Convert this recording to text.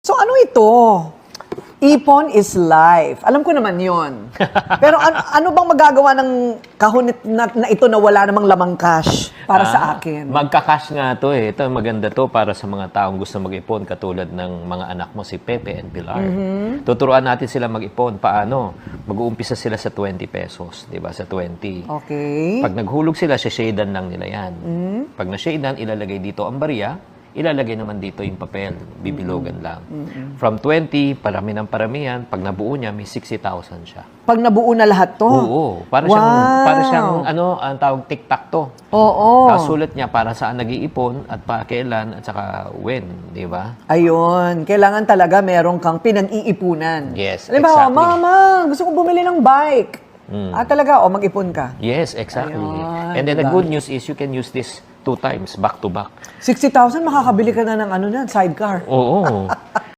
So ano ito? Ipon is life. Alam ko naman yon. Pero ano bang magagawa ng kahon na ito na wala namang lamang cash para sa akin? Magka-cash nga to eh. Ito maganda to para sa mga taong gusto mag-ipon katulad ng mga anak mo si Pepe and Pilar. Tuturuan natin sila mag-ipon. Paano? Mag-uumpisa sila sa 20 pesos, 'di ba? Sa 20. Okay. Pag naghulog sila, shadan lang nila 'yan. Pag na-shadan, ilalagay dito ang barya. Ilalagay naman dito yung papel, bibilogan lang. From 20, parami ng paramihan, pag nabuo niya, may 60,000 siya. Pag nabuo na lahat to? Oo. Para siyang ang tawag tic-tac to. Oo. Sulat niya para saan nag-iipon at pa kailan at saka when, di ba? Ayun. Kailangan talaga meron kang pinag-iipunan. Yes, Halimbawa, exactly. Mama, gusto kong bumili ng bike. Talaga, mag-ipon ka. Yes, exactly. Ayun, And then the diba? good news is you can use this 2 times, back to back. 60,000, makakabili ka na ng sidecar. Oo.